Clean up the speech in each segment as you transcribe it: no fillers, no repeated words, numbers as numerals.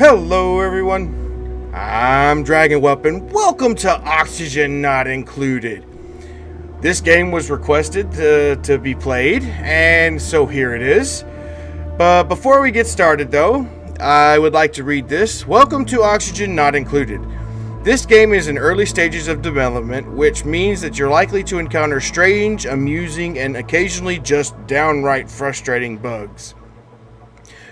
Hello everyone, I'm Dragon Weapon. Welcome to Oxygen Not Included. This game was requested to be played, and so here it is. But before we get started though, I would like to read this. Welcome to Oxygen Not Included. This game is in early stages of development, which means that you're likely to encounter strange, amusing, and occasionally just downright frustrating bugs.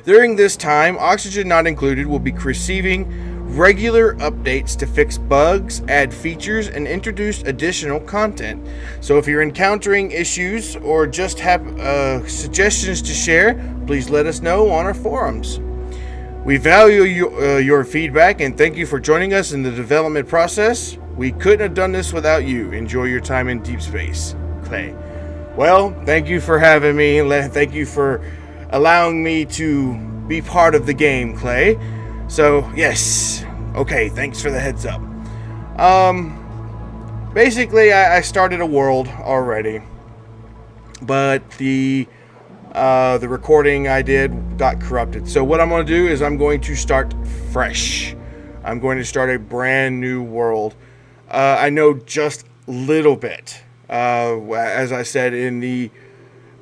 During this time, Oxygen Not Included will be receiving regular updates to fix bugs, add features, and introduce additional content. So if you're encountering issues or just have suggestions to share, please let us know on our forums. We value your feedback and thank you for joining us in the development process. We couldn't have done this without you. Enjoy your time in deep space. Clay. Well, thank you for having me. Thank you for allowing me to be part of the game, Clay. So, yes. Okay, thanks for the heads up. Basically, I started a world already. But the recording I did got corrupted. So what I'm going to do is I'm going to start fresh. I'm going to start a brand new world. I know just a little bit. As I said in the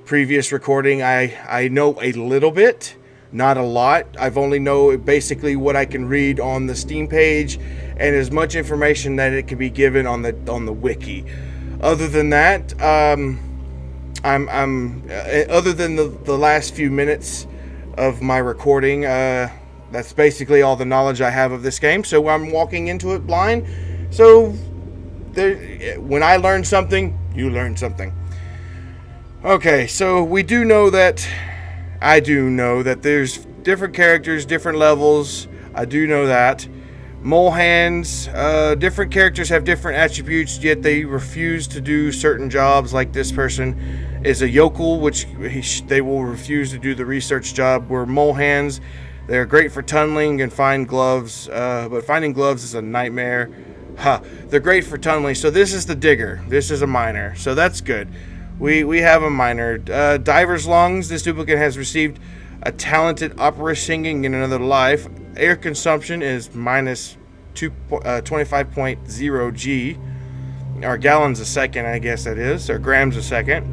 previous recording, I know a little bit, not a lot. I've only know basically what I can read on the Steam page and as much information that it can be given on the wiki. Other than that, other than the last few minutes of my recording, that's basically all the knowledge I have of this game. So I'm walking into it blind. So when I learn something, you learn something. Okay, so I do know that there's different characters, different levels. I do know that. Mole hands, different characters have different attributes, yet they refuse to do certain jobs. Like this person is a yokel, which they will refuse to do the research job. Where mole hands, they're great for tunneling and find gloves, but finding gloves is a nightmare. They're great for tunneling. So this is the digger. This is a miner. So that's good. We have a miner. Diver's lungs. This duplicate has received a talented opera singing in another life. Air consumption is minus 25.0 G. Or gallons a second, I guess that is. Or grams a second.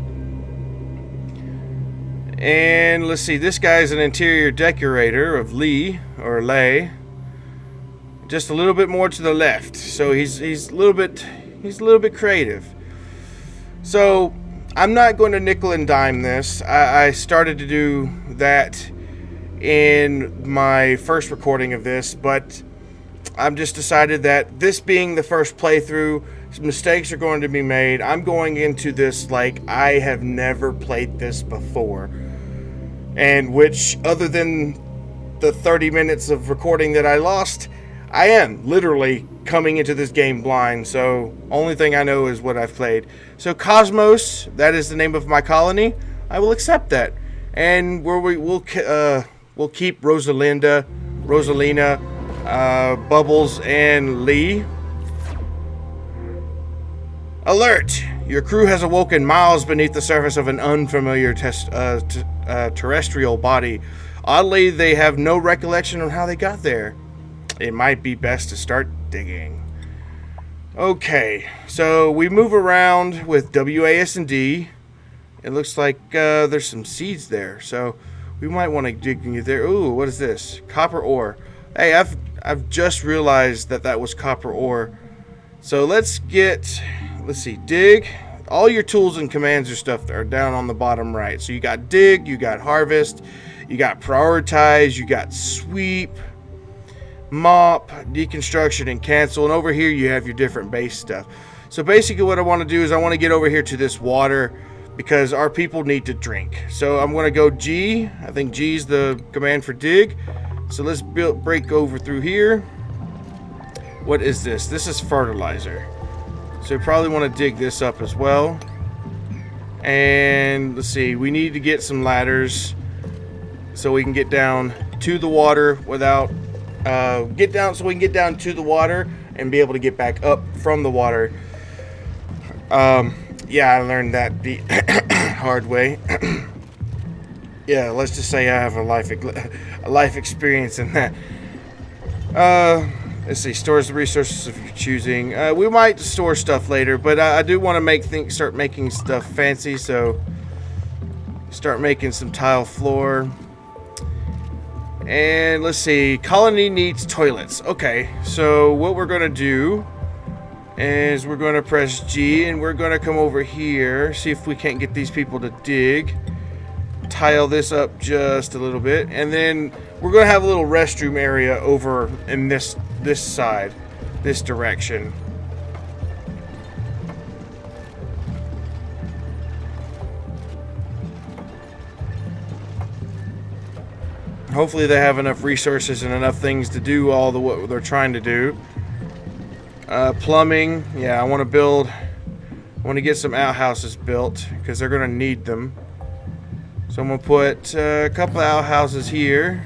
And let's see. This guy's an interior decorator of Lee or Lay. Just a little bit more to the left. So he's a little bit creative. So I'm not going to nickel and dime this. I started to do that in my first recording of this, but I've just decided that this being the first playthrough, mistakes are going to be made. I'm going into this like I have never played this before. And which, other than the 30 minutes of recording that I lost, I am literally coming into this game blind, so only thing I know is what I've played. So Cosmos, that is the name of my colony. I will accept that, and we'll keep Rosalina, Bubbles, and Lee. Alert! Your crew has awoken miles beneath the surface of an unfamiliar terrestrial body. Oddly, they have no recollection on how they got there. It might be best to start digging. Okay, so we move around with WAS and D. It looks like there's some seeds there, so we might want to dig in there. Ooh, what is this? Copper ore. Hey, I've just realized that was copper ore. So let's see, dig. All your tools and commands or stuff are down on the bottom right. So you got dig, you got harvest, you got prioritize, you got sweep, mop, deconstruction, and cancel. And over here you have your different base stuff. So basically what I want to do is I want to get over here to this water because our people need to drink. So I'm going to go G. I think G is the command for dig. So let's break over through here. What is this? This is fertilizer. So we probably want to dig this up as well. And let's see, we need to get some ladders so we can get down to the water without so we can get down to the water and be able to get back up from the water. Yeah, I learned that the hard way. Yeah, let's just say I have a life experience in that. Let's see. Stores the resources if you're choosing. We might store stuff later, but I do want to start making stuff fancy. So start making some tile floor. And let's see. Colony needs toilets. Okay. So what we're gonna do is we're gonna press G and we're gonna come over here. See if we can't get these people to dig. Tile this up just a little bit, and then we're gonna have a little restroom area over in this side, this direction. Hopefully they have enough resources and enough things to do all the what they're trying to do. Plumbing, yeah, I want to get some outhouses built because they're gonna need them. So I'm going to put a couple of outhouses here.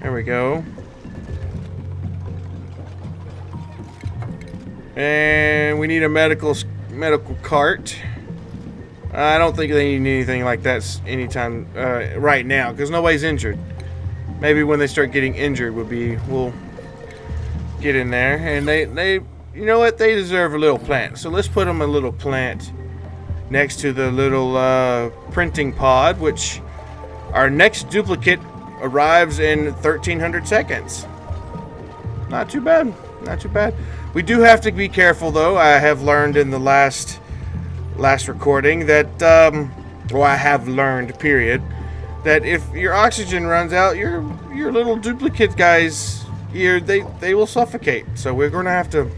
There we go. And we need a medical cart. I don't think they need anything like that anytime right now because nobody's injured. Maybe when they start getting injured we'll get in there. And they you know what, they deserve a little plant. So let's put them a little plant next to the little printing pod, which our next duplicate arrives in 1300 seconds. Not too bad. Not too bad. We do have to be careful though. I have learned in the last recording that well, I have learned period that if your oxygen runs out, your little duplicate guys here, they will suffocate. So we're going to have to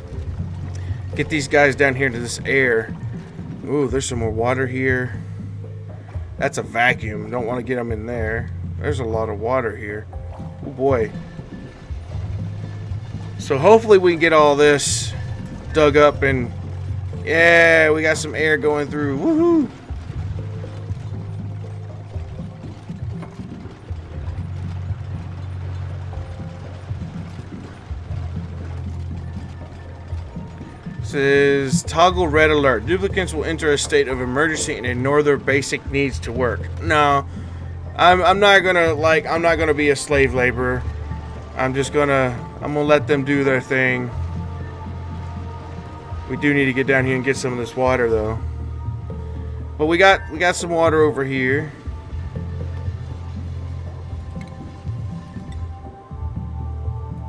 get these guys down here to this air. Ooh, there's some more water here. That's a vacuum. Don't want to get them in there. There's a lot of water here. Oh boy. So hopefully we can get all this dug up and yeah, we got some air going through. Woohoo! Says toggle red alert. Duplicates will enter a state of emergency and ignore their basic needs to work. No, I'm not gonna be a slave laborer. I'm gonna let them do their thing. We do need to get down here and get some of this water though. But we got some water over here.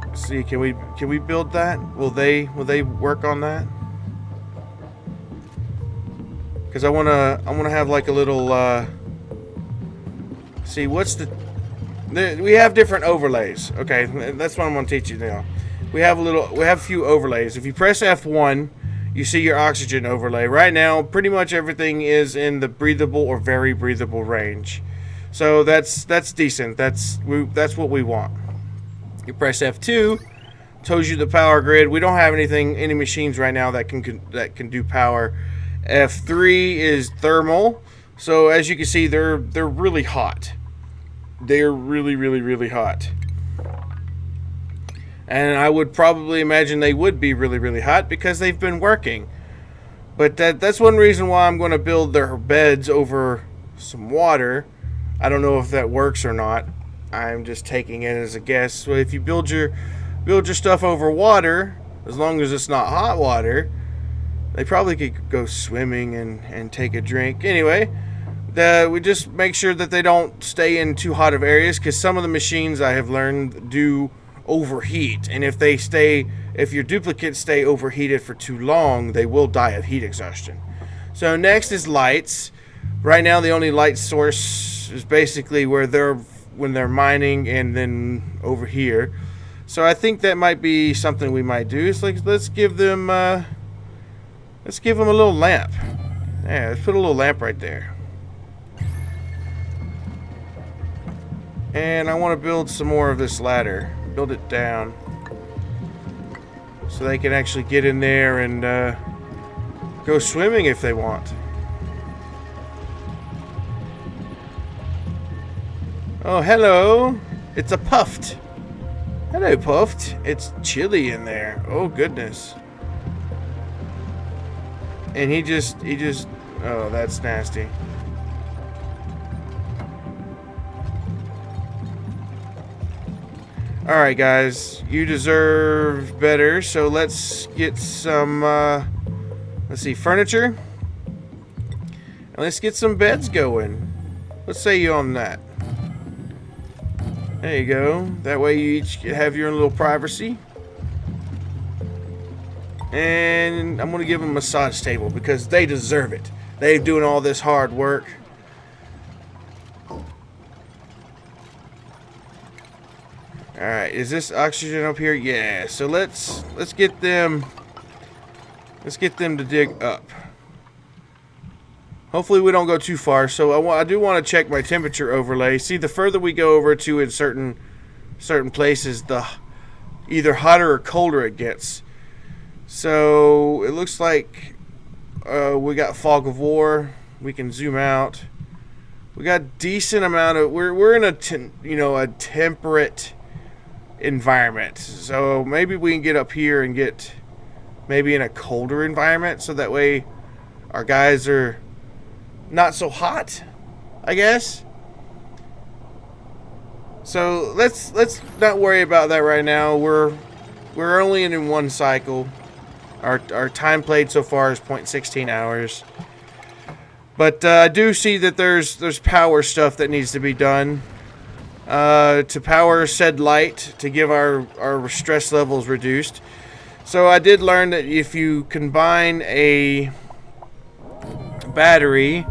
Let's see, can we build that? Will they work on that? Because I wanna have like a little see what's we have different overlays. Okay, that's what I'm gonna teach you now. We have a few overlays. If you press F1, you see your oxygen overlay. Right now, pretty much everything is in the breathable or very breathable range. So that's decent. That's what we want. You press F2, tells you the power grid. We don't have any machines right now that can do power. F3 is thermal. So as you can see, they're really hot. They're really hot. And I would probably imagine they would be really hot because they've been working. But that's one reason why I'm going to build their beds over some water. I don't know if that works or not. I'm just taking it as a guess. So if you build your stuff over water, as long as it's not hot water, they probably could go swimming and take a drink. Anyway, we just make sure that they don't stay in too hot of areas because some of the machines I have learned do overheat, and if your duplicates stay overheated for too long, they will die of heat exhaustion. So next is lights. Right now the only light source is basically when they're mining and then over here. So I think that might be something we might do. It's like let's give them a little lamp. Yeah, let's put a little lamp right there. And I want to build some more of this ladder. Build it down so they can actually get in there and go swimming if they want. Oh, hello. It's a Puffed. Hello, Puffed. It's chilly in there. Oh, goodness. And he just, oh, that's nasty. Alright, guys. You deserve better, so let's get some, let's see, furniture. And let's get some beds going. Let's say you on that. There you go. That way you each have your own little privacy. And I'm going to give them a massage table because they deserve it. They're doing all this hard work. Alright, is this oxygen up here? Yeah, so let's get them to dig up. Hopefully we don't go too far. So I do want to check my temperature overlay. See, the further we go over to in certain places, the either hotter or colder it gets. So it looks like we got fog of war. We can zoom out. We got decent amount of we're in a temperate environment. So maybe we can get up here and get maybe in a colder environment, so that way our guys are not so hot, I guess. So let's not worry about that right now. We're only in one cycle. Our time played so far is 0.16 hours. But I do see that there's power stuff that needs to be done. To power said light to give our stress levels reduced. So I did learn that if you combine a battery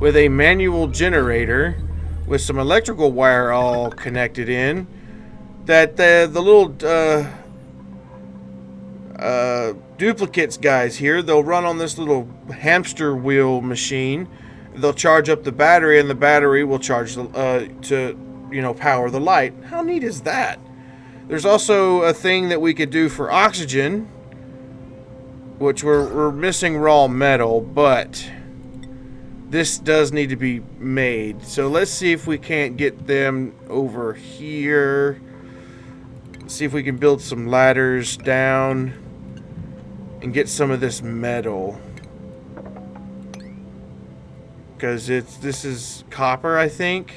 with a manual generator with some electrical wire all connected in, that the little duplicates guys here, they'll run on this little hamster wheel machine. They'll charge up the battery, and the battery will charge to power the light. How neat is that? There's also a thing that we could do for oxygen, which we're missing raw metal, but this does need to be made. So let's see if we can't get them over here. See if we can build some ladders down and get some of this metal, because this is copper, I think.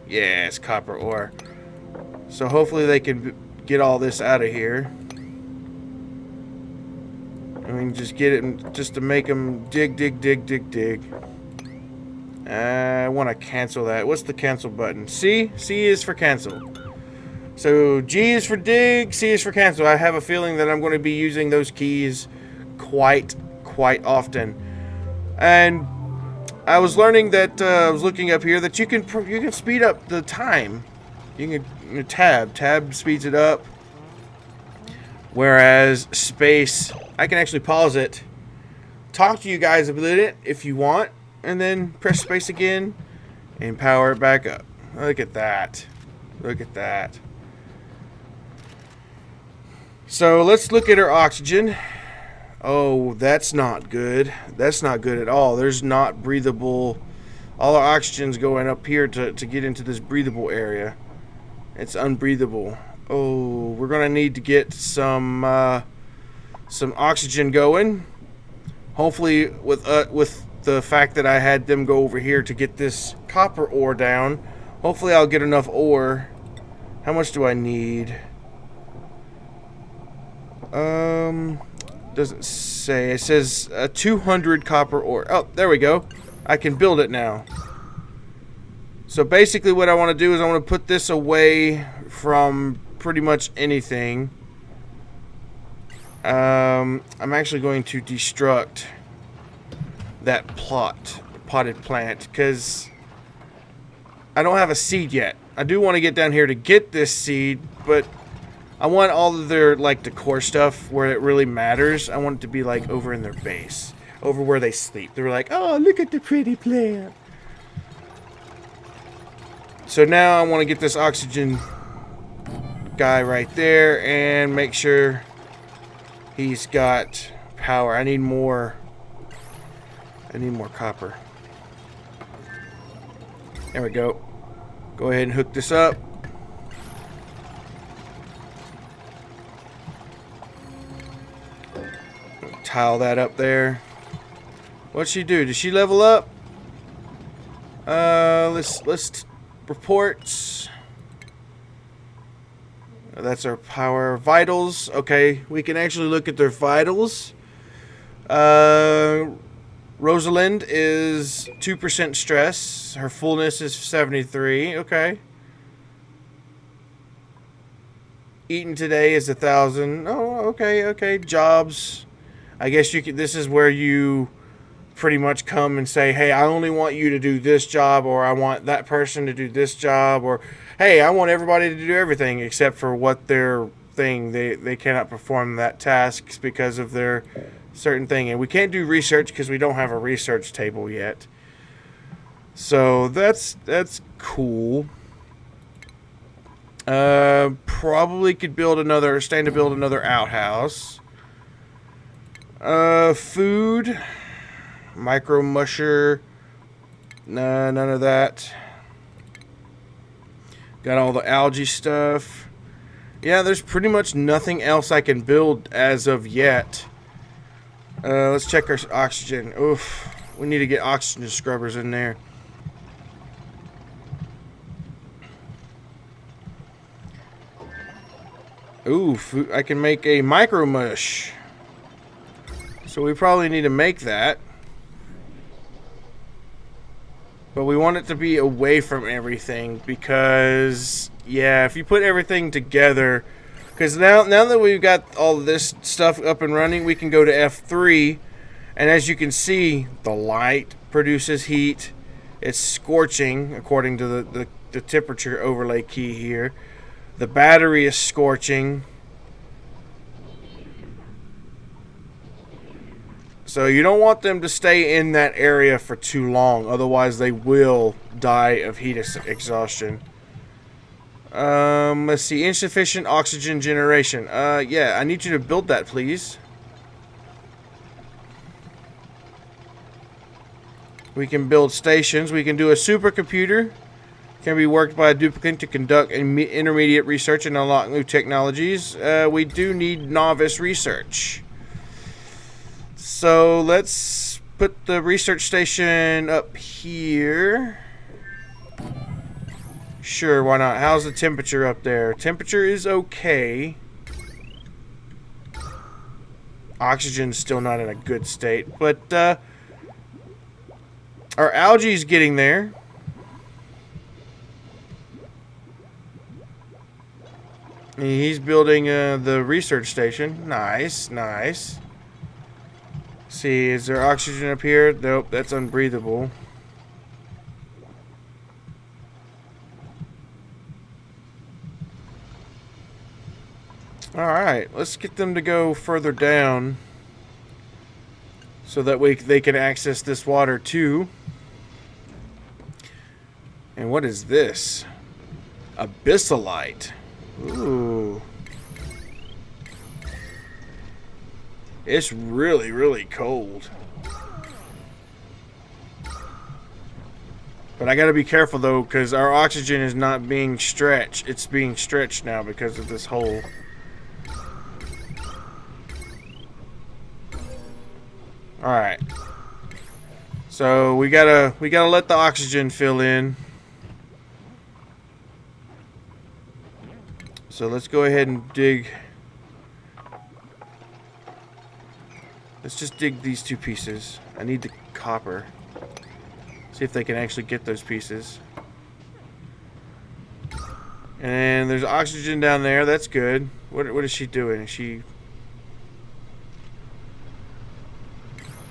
Yeah, it's copper ore. So hopefully they can get all this out of here. I mean, just get it, just to make them dig. I want to cancel that. What's the cancel button? C? C is for cancel. So G is for dig, C is for cancel. I have a feeling that I'm going to be using those keys quite often. And I was learning that I was looking up here that you can speed up the time. You can tab speeds it up, whereas space, I can actually pause it, talk to you guys a bit if you want, and then press space again and power it back up. Look at that. Look at that. So let's look at our oxygen. Oh, that's not good. That's not good at all. There's not breathable. All our oxygen's going up here to get into this breathable area. It's unbreathable. Oh, we're gonna need to get some oxygen going. Hopefully, with the fact that I had them go over here to get this copper ore down, hopefully I'll get enough ore. How much do I need? Doesn't say. It says 200 copper ore. Oh, there we go. I can build it now. So basically what I want to do is I want to put this away from pretty much anything. I'm actually going to destruct that potted plant, because I don't have a seed yet. I do want to get down here to get this seed, but I want all of their decor stuff where it really matters. I want it to be over in their base, over where they sleep. They're like, oh, look at the pretty plant. So now I want to get this oxygen guy right there and make sure he's got power. I need more copper. There we go. Go ahead and hook this up. Tile that up there. What'd she do? Did she level up? Let's reports. That's our power. Vitals. Okay, we can actually look at their vitals. Rosalind is 2% stress. Her fullness is 73. Okay. Eaten today is 1,000. Oh, okay, okay. Jobs. I guess you could. This is where you pretty much come and say, hey, I only want you to do this job, or I want that person to do this job, or hey, I want everybody to do everything except for what their thing. They cannot perform that task because of their certain thing. And we can't do research because we don't have a research table yet. So that's cool. Probably could build another, stand to build another outhouse. Food. Micro musher. Nah, none of that. Got all the algae stuff. Yeah, there's pretty much nothing else I can build as of yet. Let's check our oxygen. Oof. We need to get oxygen scrubbers in there. Ooh, I can make a micro mush. So we probably need to make that. But we want it to be away from everything because, yeah, if you put everything together, because now that we've got all this stuff up and running, we can go to F3, and as you can see, the light produces heat. It's scorching according to the temperature overlay key here. The battery is scorching. So you don't want them to stay in that area for too long, otherwise they will die of heat exhaustion. Let's see, insufficient oxygen generation. Yeah, I need you to build that, please. We can build stations. We can do a supercomputer. Can be worked by a duplicate to conduct intermediate research and unlock new technologies. We do need novice research. So let's put the research station up here. Sure, why not? How's the temperature up there? Temperature is okay. Oxygen's still not in a good state, but our algae's getting there. He's building the research station. Nice, nice. See, is there oxygen up here? Nope, that's unbreathable. Alright, let's get them to go further down so that they can access this water too. And what is this? Abyssalite. Ooh. It's really, really cold. But I gotta be careful though, because our oxygen is not being stretched. It's being stretched now because of this hole. Alright. So we gotta let the oxygen fill in. So let's go ahead and dig. Let's just dig these two pieces. I need the copper. See if they can actually get those pieces. And there's oxygen down there. That's good. What is she doing? Is she...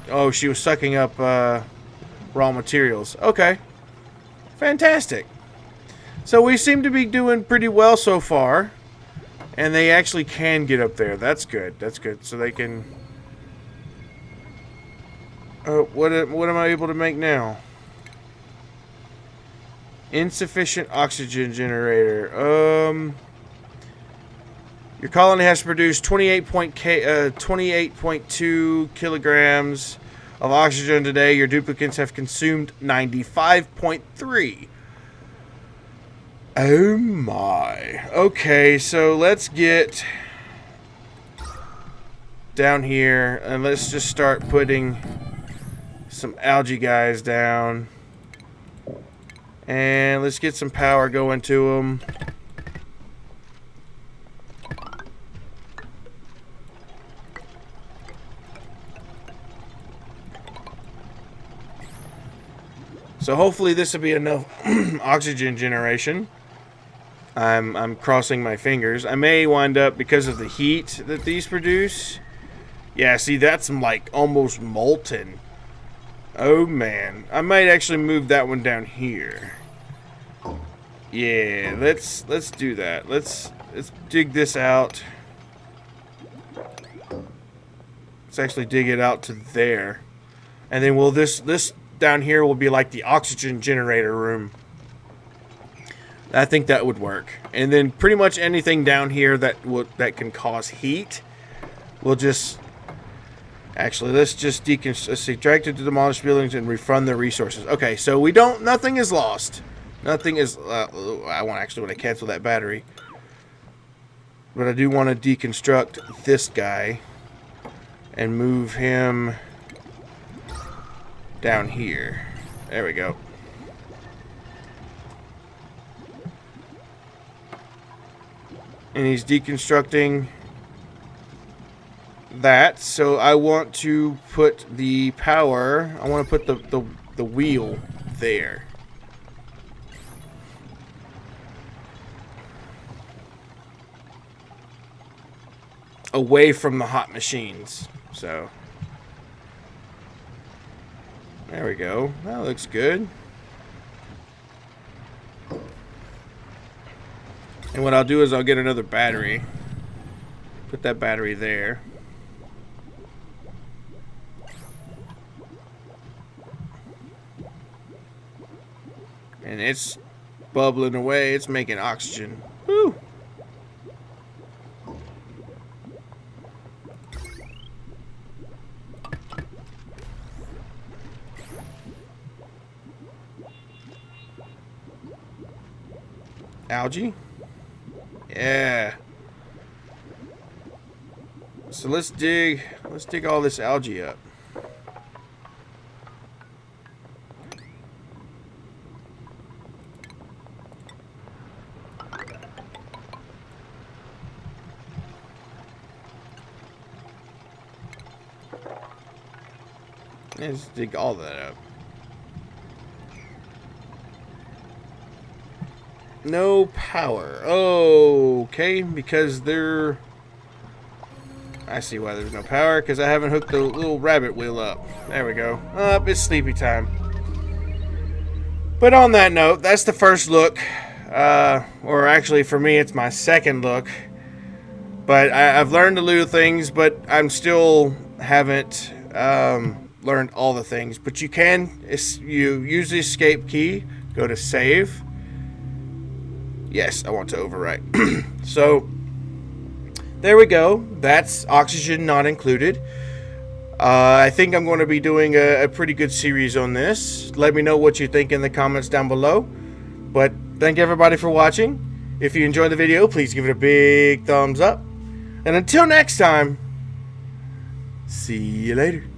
Oh, she was sucking up raw materials. Okay. Fantastic. So we seem to be doing pretty well so far. And they actually can get up there. That's good. That's good. So they can... what am I able to make now? Insufficient oxygen generator. Your colony has to produce 28.2 kilograms of oxygen today. Your duplicates have consumed 95.3. Oh my. Okay, so let's get down here and let's just start putting some algae guys down. And let's get some power going to them. So hopefully this will be enough oxygen generation. I'm crossing my fingers. I may wind up, because of the heat that these produce. Yeah, see, that's like almost molten. Oh man, I might actually move that one down here. Yeah, let's do that. Let's dig this out. Let's actually dig it out to there, and then this down here will be like the oxygen generator room. I think that would work. And then pretty much anything down here that can cause heat, we'll just actually let's just subtract it to demolish buildings and refund the resources. Okay, so we don't. Nothing is lost. Nothing is. I want to cancel that battery, but I do want to deconstruct this guy and move him down here. There we go. And he's deconstructing that, so I want to put the power. I want to put the wheel there. Away from the hot machines. So there we go. That looks good. And what I'll do is I'll get another battery. Put that battery there. And it's bubbling away. It's making oxygen. Woo! Algae? Yeah. So let's dig all this algae up. Let's dig all that up. No power. Oh, okay, because they're... I see why there's no power, because I haven't hooked the little rabbit wheel up. There we go. Up, it's sleepy time. But on that note, that's the first look. Or actually, for me, it's my second look. But I've learned a little things, but I'm still haven't learned all the things. But you can, you use the escape key, go to save. Yes, I want to overwrite. So, there we go. That's oxygen not included. I think I'm going to be doing a pretty good series on this. Let me know what you think in the comments down below. But thank everybody for watching. If you enjoyed the video, please give it a big thumbs up. And until next time, see you later.